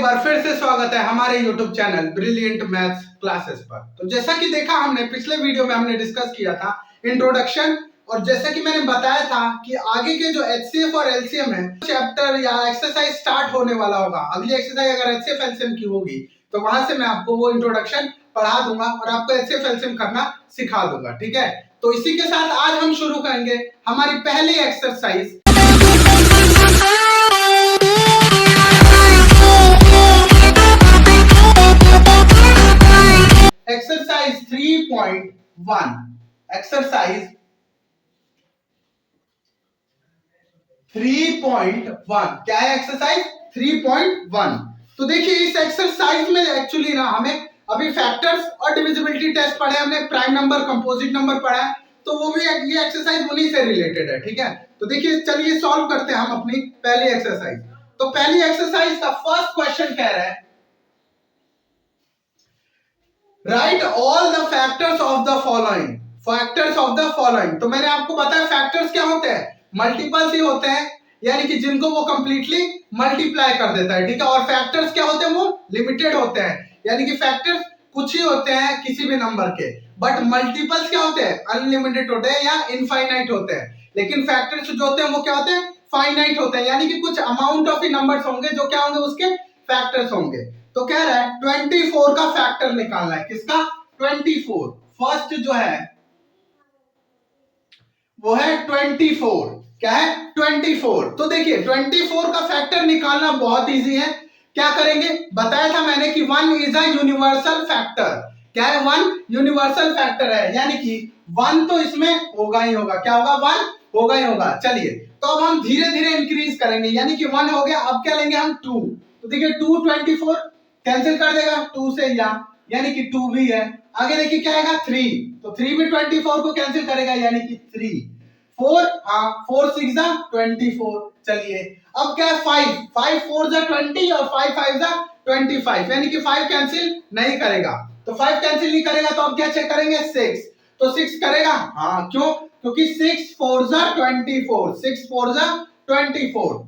बार फिर से स्वागत है हमारे YouTube channel brilliant maths classes पर। तो जैसा कि देखा हमने पिछले वीडियो में हमने डिस्कस किया था इंट्रोडक्शन, और जैसा कि मैंने बताया था कि आगे के जो HCF और LCM है चैप्टर या एक्सरसाइज स्टार्ट होने वाला होगा। अगली एक्सरसाइज अगर HCF LCM की होगी तो वहां से मैं आपको वो इंट्रोडक्शन पढ़ा दूंगा और आपको HCF LCM करना सिखा दूंगा। ठीक है, तो इसी के साथ आज हम शुरू करेंगे हमारी पहली एक्सरसाइज। एक्सरसाइज 3.1। एक्सरसाइज 3.1 क्या है? एक्सरसाइज 3.1। तो देखिए इस एक्सरसाइज में एक्चुअली ना हमें अभी फैक्टर्स और डिविजिबिलिटी टेस्ट पढ़े हमने, प्राइम नंबर कंपोजिट नंबर पढ़ा है, तो वो भी ये एक्सरसाइज उन्हीं से रिलेटेड है। ठीक है, तो देखिए चलिए सॉल्व करते हैं हम अपनी पहली एक्सरसाइज। तो पहली एक्सरसाइज का फर्स्ट क्वेश्चन कह रहा है right all the factors of the following. Factors of the following, तो मैंने आपको बताया फैक्टर्स क्या होते हैं, मल्टीपल्स ही होते हैं, यानी कि जिनको वो कंप्लीटली मल्टीप्लाई कर देता है। ठीक है, और फैक्टर्स क्या होते हैं, वो लिमिटेड होते हैं, यानी कि फैक्टर्स कुछ ही होते हैं किसी भी नंबर के, बट मल्टीपल्स क्या होते हैं, अनलिमिटेड होते हैं या इनफाइनाइट होते हैं। लेकिन फैक्टर्स जो होते हैं वो क्या होते हैं, फाइनाइट होते हैं, यानी कि कुछ अमाउंट ऑफ नंबर्स होंगे जो क्या होंगे, उसके फैक्टर्स होंगे। तो कह रहा है 24 का फैक्टर निकालना है। किसका? 24। फर्स्ट जो है वो है 24। क्या है? 24। तो देखिए 24 का फैक्टर निकालना बहुत इजी है। क्या करेंगे, बताया था मैंने कि 1 इज अ यूनिवर्सल फैक्टर। क्या है? 1 यूनिवर्सल फैक्टर है, यानी कि 1 तो इसमें होगा ही होगा। क्या होगा? 1 होगा ही होगा। चलिए तो अब हम धीरे धीरे इंक्रीज करेंगे, यानी कि 1 हो गया, अब क्या लेंगे हम 2। तो देखिए 2 24 कैंसिल कर देगा 2 से, यानी कि 2 भी है। आगे देखिए क्या आएगा 3, तो 3 भी 24 को कैंसिल करेगा, यानी कि 3। 4 4 6 24। चलिए अब क्या है 5 5 4 20 और 5 5 25, यानी कि 5 कैंसिल नहीं करेगा। तो 5 कैंसिल नहीं करेगा तो अब क्या चेक करेंगे 6, तो 6 करेगा। हाँ क्यों? क्योंकि 6 4 24, 6 4 24,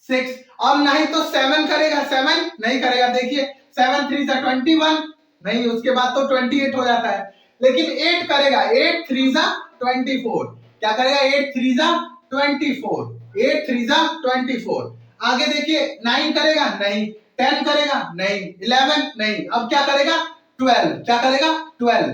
6। अब नहीं तो 7 करेगा, 7 नहीं करेगा। देखिए 7 3 21, नहीं, उसके बाद तो 28 हो जाता है। लेकिन 8 करेगा, 8 3 24। क्या करेगा? 8 3 24, 8 3 24। आगे देखिए 9 करेगा, नहीं। 10 करेगा, नहीं। 11 नहीं। अब क्या करेगा? 12। क्या करेगा? 12।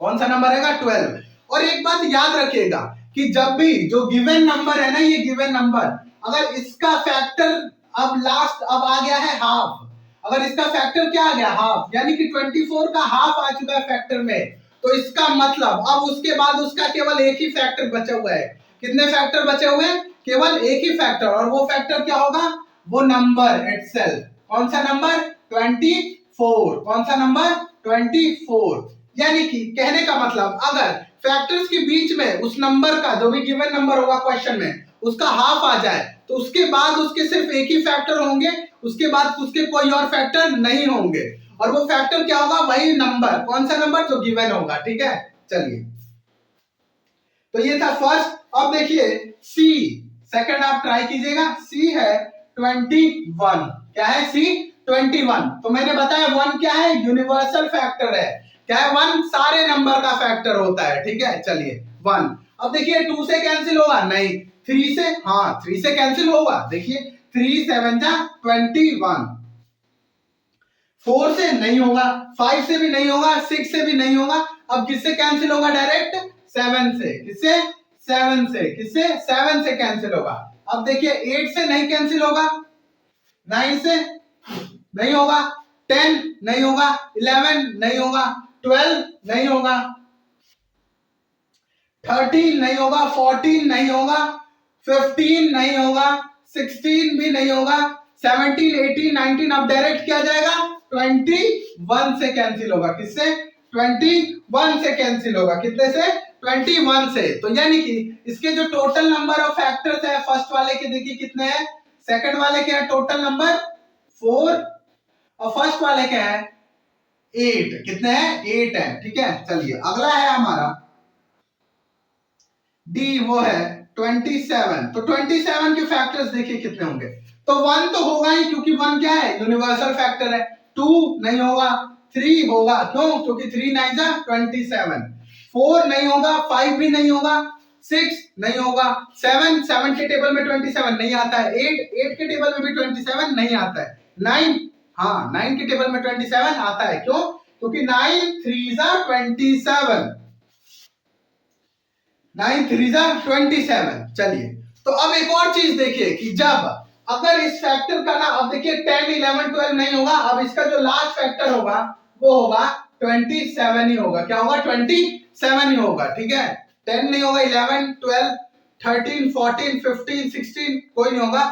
कौन सा नंबर रहेगा? 12। और एक बात याद रखिएगा कि जब भी जो गिवन नंबर है ना, ये गिवन नंबर, अगर इसका फैक्टर अब लास्ट अब आ गया है हाफ, अगर इसका फैक्टर क्या आ गया, हाफ, यानी कि 24 का हाफ आ चुका है फैक्टर में, तो इसका मतलब अब उसके बाद उसका केवल एक ही फैक्टर बचा हुआ है। कितने फैक्टर बचे हुए हैं? केवल एक ही फैक्टर, और वो फैक्टर क्या होगा? वो नंबर इटसेल्फ। कौन सा नंबर? 24। कौन सा नंबर? 24। यानी कि कहने का मतलब अगर फैक्टर्स के बीच में उस नंबर का जो भी गिवन नंबर होगा क्वेश्चन में, उसका हाफ आ जाए, तो उसके बाद उसके सिर्फ एक ही फैक्टर होंगे, उसके बाद उसके कोई और फैक्टर नहीं होंगे, और वो फैक्टर क्या होगा? वही नंबर। कौन सा नंबर? जो गिवन होगा। ठीक है, चलिए तो ये था फर्स्ट। अब देखिए सी, सेकंड आप ट्राई कीजिएगा। सी है 21। क्या है? सी 21। तो मैंने बताया 1 क्या है? यूनिवर्सल फैक्टर है। क्या है? 1 सारे नंबर का फैक्टर होता है। ठीक है, चलिए 1। अब देखिए 2 से कैंसिल होगा, नहीं। 3 से, हाँ 3 से कैंसिल होगा। देखिए 3 7 21। 4 से नहीं होगा, 5 से भी नहीं होगा, 6 से भी नहीं होगा। अब किससे कैंसिल होगा? डायरेक्ट 7 से। किससे? 7 से। किससे? 7 से कैंसिल होगा। अब देखिए 8 से नहीं कैंसिल होगा, 9 से नहीं होगा, 10 नहीं होगा, 11 नहीं होगा, 12 नहीं होगा, 13 नहीं होगा, 14 नहीं होगा, 15 नहीं होगा, 16 भी नहीं होगा, 17 18 19। अब डायरेक्ट क्या जाएगा? 21 से कैंसिल होगा। किससे? 21 से कैंसिल होगा। कितने से? 21 से। तो यानी कि इसके जो टोटल नंबर ऑफ फैक्टर्स है, फर्स्ट वाले के देखिए कितने हैं, सेकंड वाले के हैं टोटल नंबर 4, और फर्स्ट वाले के हैं 8। कितने हैं? 8 है। ठीक है, चलिए अगला है हमारा डी, वो है 27। तो 27 के फैक्टर्स देखिए कितने होंगे। तो 1 तो होगा ही, क्योंकि 1 क्या है, यूनिवर्सल फैक्टर है। 2 नहीं होगा, 3 होगा, क्यों, क्योंकि 3 9 जा 27। 4 नहीं होगा, 5 भी नहीं होगा, 6 नहीं होगा, 7 के टेबल में 27 नहीं आता है, 8 के टेबल में भी 27 नहीं आता है, 9 हाँ 9 के टेबल में 27 आता है, क्यों, क्योंकि 9 3 जा 27, 9 3 जा 27। चलिए, तो अब एक और चीज देखिए कि जब अगर इस फैक्टर का ना, अब देखिए 10 11 12 नहीं होगा, अब इसका जो लास्ट फैक्टर होगा वो होगा 27 ही होगा। क्या होगा, 27 ही होगा, ठीक है। 10 नहीं होगा, 11 12 13 14 15 16 कोई नहीं होगा,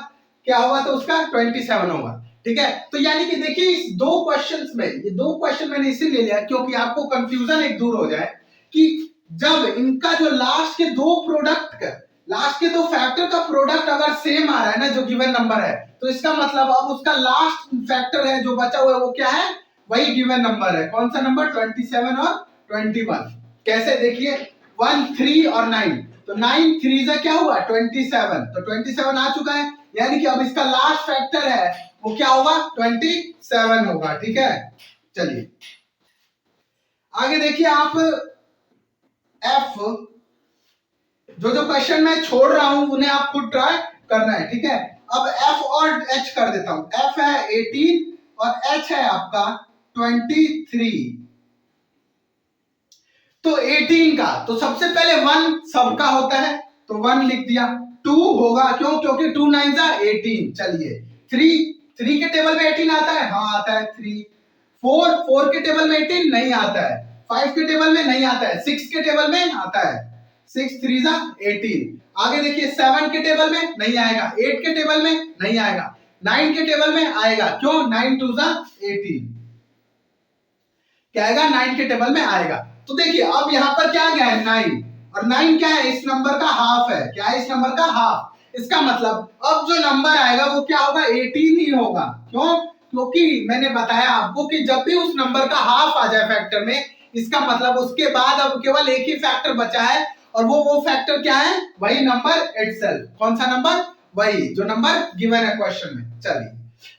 क्या होगा, तो उसका 27 होगा, ठीक है। तो यानी कि देखिए इस दो क्वेश्चंस में, ये दो क्वेश्चन मैंने इसीलिए लिया क्योंकि आपको कंफ्यूजन एक दूर हो जाए कि जब इनका जो लास्ट के दो प्रोडक्ट का, लास्ट के दो फैक्टर का प्रोडक्ट अगर सेम आ रहा है ना, जो गिवन नंबर है, तो इसका मतलब अब उसका लास्ट फैक्टर है जो बचा हुआ है वो क्या है, वही गिवन नंबर है। कौन सा नंबर, 27 और 21। कैसे, देखिए 1 3 और 9, तो 9 3 से क्या हुआ 27, तो 27 आ चुका है, यानी कि अब इसका लास्ट फैक्टर है वो क्या होगा, 27 होगा, ठीक है। चलिए आगे देखिए आप, एफ, जो क्वेश्चन मैं छोड़ रहा हूं उन्हें आप खुद ट्राई करना है, ठीक है। अब एफ और एच कर देता हूं। एफ है 18 और एच है आपका 23। तो 18 का तो सबसे पहले 1 सबका होता है, तो 1 लिख दिया। 2 होगा, क्यों, क्योंकि 2 9 जा 18। चलिए 3 के टेबल में 18 आता है, हाँ आता है। 3 4 के टेबल में 18 नहीं आता है, 5 के टेबल में नहीं आता है, 6 के टेबल में आता है, 6 3 जा 18। आगे देखिए 7 के टेबल में नहीं आएगा, 8 के टेबल में नहीं आएगा, 9 के टेबल में आएगा, क्यों, 9 2 जा 18, क्या आएगा, 9 के टेबल में आएगा। तो देखिए अब यहाँ पर क्या गया है 9, और 9 क्या है, इस नंबर का हाफ है। क्या है, इस नंबर का हाफ। इसका मतलब अब जो नंबर आएगा वो क्या होगा, 18 ही होगा। क्यों, क्योंकि मैंने बताया आपको कि जब भी उस नंबर का हाफ आ जाए फैक्टर में, इसका मतलब उसके बाद अब केवल एक ही फैक्टर बचा है, और वो फैक्टर क्या है, वही नंबर इटसेल्फ। कौन सा नंबर, वही जो नंबर गिवन है क्वेश्चन में। चलिए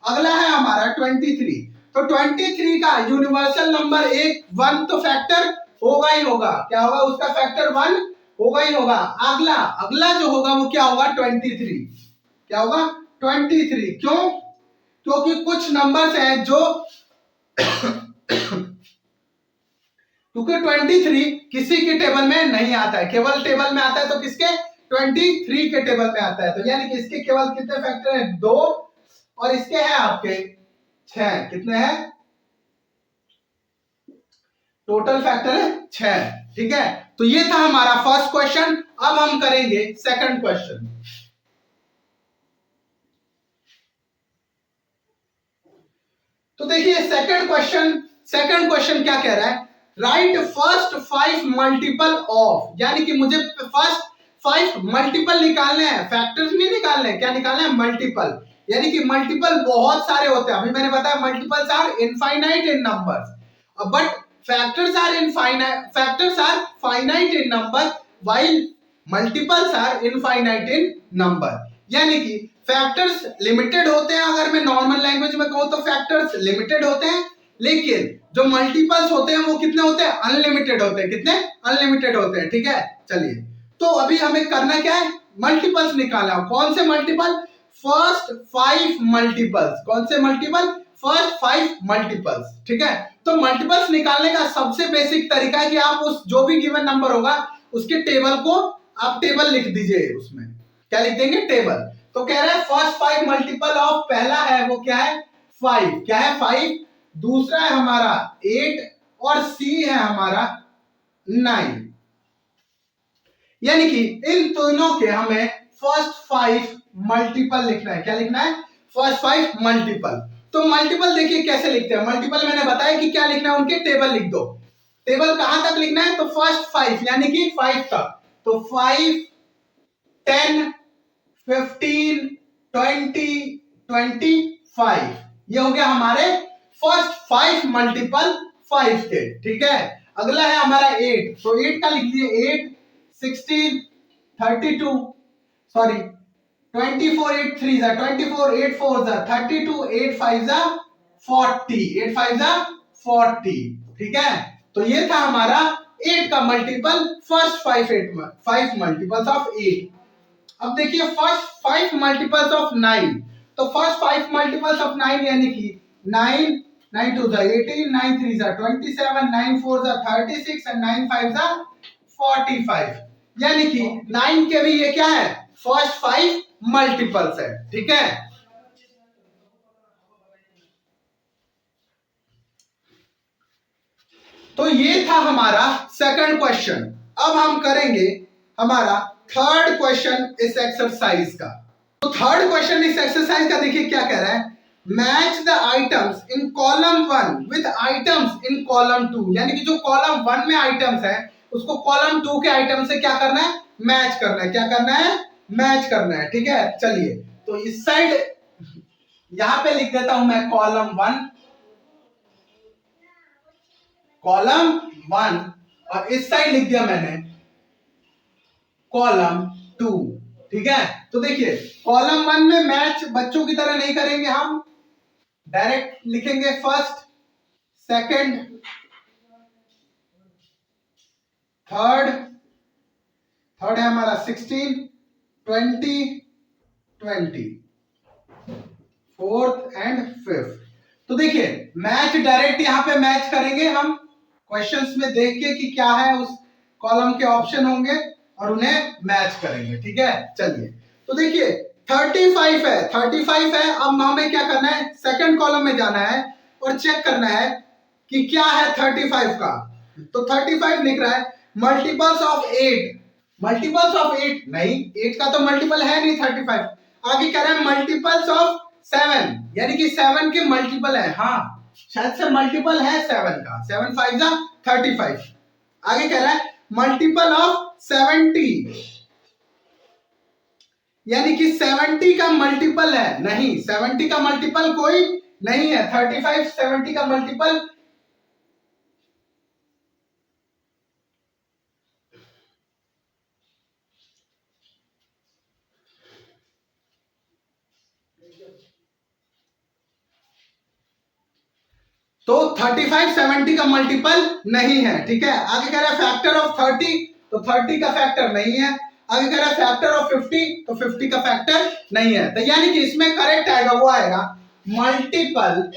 अगला है हमारा 23। तो 23 का यूनिवर्सल नंबर एक 1 तो फैक्टर होगा ही होगा, क्या होगा, उसका फैक्टर 1 होगा ही होगा। अगला अगला जो होगा वो क्या होगा, 23। क्या होगा, 23। क्यों, क्योंकि कुछ नंबर्स हैं जो क्योंकि 23 किसी के टेबल में नहीं आता है, केवल टेबल में आता है तो किसके, 23 के टेबल में आता है। तो यानी कि इसके केवल कितने फैक्टर हैं, 2, और इसके हैं आपके 6। कितने हैं, टोटल फैक्टर है 6, ठीक है। तो ये था हमारा फर्स्ट क्वेश्चन। अब हम करेंगे सेकंड क्वेश्चन। तो देखिए सेकंड क्वेश्चन क्या कह रहा है, राइट फर्स्ट 5 मल्टीपल ऑफ, यानी कि मुझे फर्स्ट 5 मल्टीपल निकालने हैं, फैक्टर्स नहीं निकालने हैं, क्या निकालना है, मल्टीपल। यानी कि मल्टीपल बहुत सारे होते हैं, अभी मैंने बताया multiples are infinite in numbers, but factors are finite in number while multiples are infinite in number। यानी कि फैक्टर्स लिमिटेड होते हैं, अगर मैं नॉर्मल लैंग्वेज में कहूं तो फैक्टर्स लिमिटेड होते हैं, लेकिन जो मल्टीपल्स होते हैं वो कितने होते हैं, अनलिमिटेड होते हैं। कितने, अनलिमिटेड होते हैं, ठीक है। चलिए तो अभी हमें करना क्या है, मल्टीपल्स निकालना। कौन से मल्टीपल, फर्स्ट 5 मल्टीपल्स। कौन से मल्टीपल, फर्स्ट 5 मल्टीपल्स, ठीक है। तो मल्टीपल्स निकालने का सबसे बेसिक तरीका है कि आप उस जो भी गिवन नंबर होगा उसके टेबल को आप टेबल लिख दीजिए, उसमें क्या लिख देंगे, टेबल। तो कह रहे हैं फर्स्ट 5 मल्टीपल ऑफ, पहला है वो क्या है, 5। क्या है, 5। दूसरा है हमारा 8, और सी है हमारा 9। यानी कि इन दोनों के हमें फर्स्ट 5 मल्टीपल लिखना है। क्या लिखना है, फर्स्ट 5 मल्टीपल। तो मल्टीपल देखिए कैसे लिखते हैं, मल्टीपल मैंने बताया कि क्या लिखना है, उनके टेबल लिख दो। टेबल कहां तक लिखना है, तो फर्स्ट 5 यानी कि 5 तक। तो 5 10 15 20 25, ये हो गया हमारे फर्स्ट 5 मल्टीपल 5 के, ठीक है। अगला है हमारा 8, तो 8 का लिख दिए, 8 16 32 सॉरी 24 8 3 जा 24 8 4 जा 32 8 5 जा 40 8 5 जा 40। ठीक है, तो ये था हमारा 8 का मल्टीपल, फर्स्ट 5 मल्टीपल्स ऑफ 8। अब देखिए फर्स्ट 5 मल्टीपल्स ऑफ 9। तो फर्स्ट 5 मल्टीपल्स ऑफ 9 यानी कि 9 9 2 जा 18 9 3 जा 27 9 4 जा 36 और 9 5 जा 45। यानी कि 9 के भी ये क्या है, फर्स्ट 5 मल्टीपल्स है। ठीक है, तो ये था हमारा सेकंड क्वेश्चन। अब हम करेंगे हमारा थर्ड क्वेश्चन इस एक्सरसाइज का। तो थर्ड क्वेश्चन इस एक्सरसाइज का देखिए क्या कह रहा है, match the items in column 1 with items in column 2। यानी कि जो कॉलम 1 में आइटम्स है उसको कॉलम 2 के आइटम से क्या करना है, मैच करना है। क्या करना है, मैच करना है। ठीक है, चलिए तो इस साइड यहां पे लिख देता हूं मैं कॉलम 1, कॉलम 1, और इस साइड लिख दिया मैंने कॉलम 2। ठीक है, तो देखिए कॉलम 1 में मैच बच्चों की तरह नहीं करेंगे, हम डायरेक्ट लिखेंगे फर्स्ट सेकंड थर्ड, थर्ड है हमारा 16 20 20, फोर्थ एंड फिफ्थ। तो देखिए मैच डायरेक्ट यहां पे मैच करेंगे हम क्वेश्चंस में देख के कि क्या है उस कॉलम के ऑप्शन होंगे और उन्हें मैच करेंगे। ठीक है, चलिए तो देखिए 35 है, 35 है। अब हमें क्या करना है, सेकंड कॉलम में जाना है और चेक करना है कि क्या है 35 का। तो 35 लिख रहा है मल्टीपल्स ऑफ 8। मल्टीपल्स ऑफ 8 नहीं, 8 का तो मल्टीपल है नहीं 35। आगे कह रहा है मल्टीपल्स ऑफ 7, यानी कि 7 के मल्टीपल है। हाँ शायद से मल्टीपल है 7 का, 7 5 जा 35। आगे कह रहा है मल्टीपल ऑफ 70, यानी कि 70 का मल्टीपल है। नहीं, 70 का मल्टीपल कोई नहीं है। 35 70 का मल्टीपल तो 35 70 का मल्टीपल नहीं है। ठीक है, आगे कह रहा है फैक्टर ऑफ 30, तो 30 का फैक्टर नहीं है। आगे कह रहा है फैक्टर ऑफ 50, तो 50 का फैक्टर नहीं है। तो यानी कि इसमें करेक्ट आएगा, वो आएगा मल्टीपल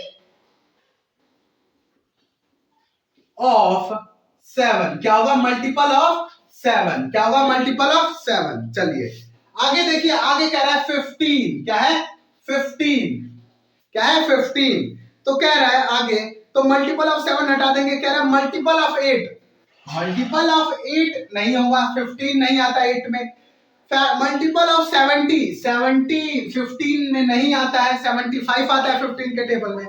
ऑफ 7। क्या होगा, मल्टीपल ऑफ 7। क्या होगा, मल्टीपल ऑफ 7। चलिए आगे देखिए, आगे कह रहा है 15। क्या है, 15। क्या है, 15। तो कह रहा है आगे, तो मल्टीपल ऑफ 7 हटा देंगे, कह रहा है मल्टीपल ऑफ 8। मल्टीपल ऑफ 8 नहीं होगा, 15 नहीं आता 8 में। मल्टीपल ऑफ 70, 70 15 में नहीं आता है, 75 आता है 15 के टेबल में।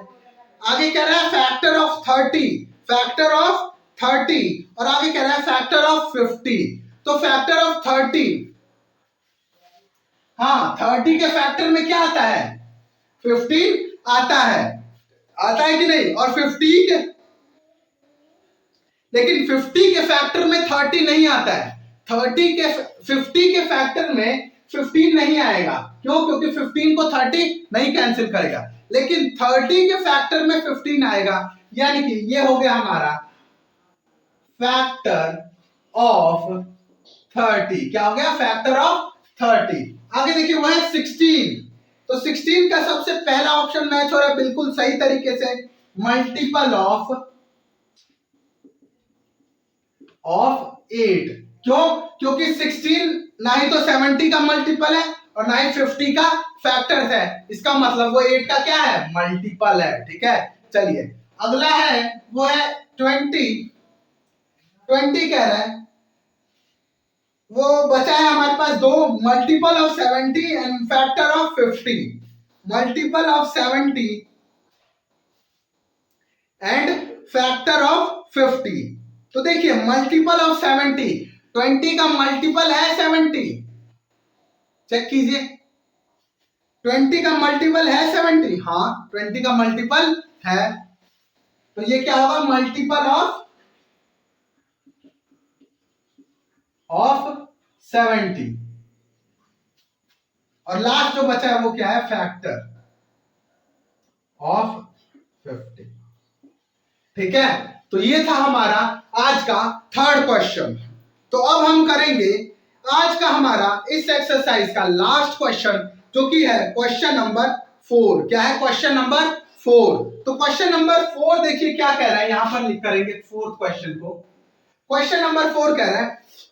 आगे कह रहा है फैक्टर ऑफ 30, फैक्टर ऑफ 30, और आगे कह रहा है फैक्टर ऑफ 50। तो फैक्टर ऑफ 30, हाँ 30 के फैक्टर में क्या आता है, 15 आता है। आता है कि नहीं, और 50 के, लेकिन 50 के फैक्टर में 30 नहीं आता है। 30 के 50 के फैक्टर में 15 नहीं आएगा। क्यों, क्योंकि 15 को 30 नहीं कैंसिल करेगा, लेकिन 30 के फैक्टर में 15 आएगा। यानी कि ये हो गया हमारा फैक्टर ऑफ 30। क्या हो गया, फैक्टर ऑफ 30। आगे देखिए वो है 16। तो 16 का सबसे पहला ऑप्शन मैच हो रहा है बिल्कुल सही तरीके से, मल्टीपल ऑफ 8। क्यों, क्योंकि 16 ना ही तो 70 का मल्टीपल है और ना ही 50 का फैक्टर है। इसका मतलब वो 8 का क्या है, मल्टीपल है। ठीक है, चलिए अगला है वो है 20। 20 कह रहा है, वो बचा है हमारे पास दो, multiple of 70 and factor of 50। Multiple of 70 and factor of 50। तो देखिए मल्टीपल ऑफ 70, 20 का मल्टीपल है 70, चेक कीजिए 20 का मल्टीपल है 70। हाँ 20 का मल्टीपल है, तो ये क्या होगा, मल्टीपल ऑफ 70। और लास्ट जो बचा है वो क्या है, फैक्टर ऑफ 50। ठीक है, तो ये था हमारा आज का थर्ड क्वेश्चन। तो अब हम करेंगे आज का हमारा इस एक्सरसाइज का लास्ट क्वेश्चन, जो कि है क्वेश्चन नंबर 4। क्या है क्वेश्चन नंबर 4? तो क्वेश्चन नंबर 4 देखिए क्या कह रहा है, यहां पर लिख करेंगे फोर्थ क्वेश्चन को। क्वेश्चन नंबर 4 कह रहा है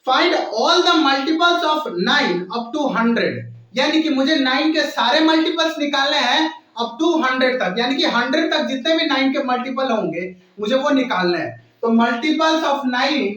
find all the multiples of 9 up to 100, यानी कि मुझे 9 के सारे मल्टीपल्स निकालने हैं अप टू 100 तक, यानी कि 100 तक जितने भी 9 के मल्टीपल होंगे मुझे वो निकालने हैं। तो multiples of 9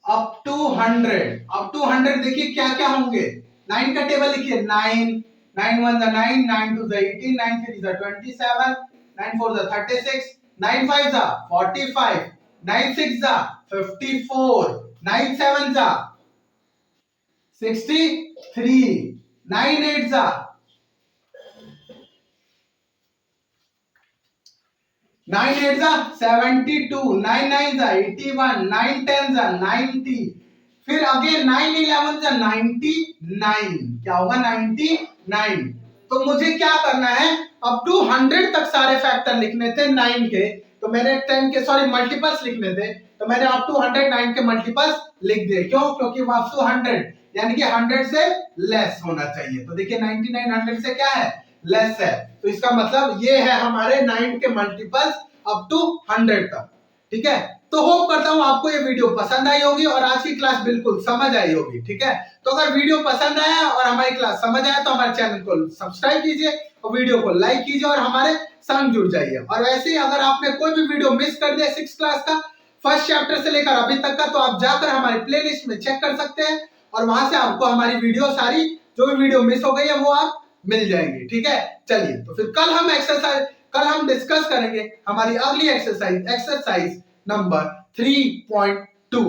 up to 100, up to 100 देखिए क्या क्या होंगे। 9 का टेबल लिखिए, 9 9 1 9, 9 2 18, 9 3 27, 9 4 36, 9 5 45, 9 6 54, 9 7 63, 9 8 9 8 72, 9 9 81, 9 10 90, फिर अगेन 9 11 99, क्या होगा 99। तो मुझे क्या करना है, अप टू 100 तक सारे फैक्टर लिखने थे 9 के, तो मैंने 10 के सॉरी मल्टीपल्स लिखने थे, तो मैंने अप टू 100 9 के मल्टीपल्स लिख दिए। क्यों? क्योंकि वो अप टू 100 यानी कि 100 से लेस होना चाहिए। तो देखिए 99 100 से क्या है, लेस है, तो इसका मतलब ये है हमारे 9 के मल्टीपल्स अप टू 100 तक। ठीक है, तो होप करता हूं आपको ये वीडियो पसंद आई होगी और आज की क्लास बिल्कुल समझ आई होगी। ठीक है, तो अगर वीडियो पसंद आया और हमारी क्लास समझ आया तो हमारे चैनल को सब्सक्राइब कीजिए और वीडियो को लाइक कीजिए और हमारे संग जुड़ जाइए। और वैसे ही अगर आपने कोई भी वीडियो मिस कर दिया 6th क्लास का फर्स्ट चैप्टर से लेकर अभी तक का, तो आप जाकर हमारे प्लेलिस्ट में चेक कर सकते हैं और वहां से आपको हमारी वीडियो सारी जो भी वीडियो मिस हो गई है वो आप मिल जाएंगे। ठीक है, चलिए तो फिर कल हम डिस्कस करेंगे हमारी अगली एक्सरसाइज नंबर 3.2।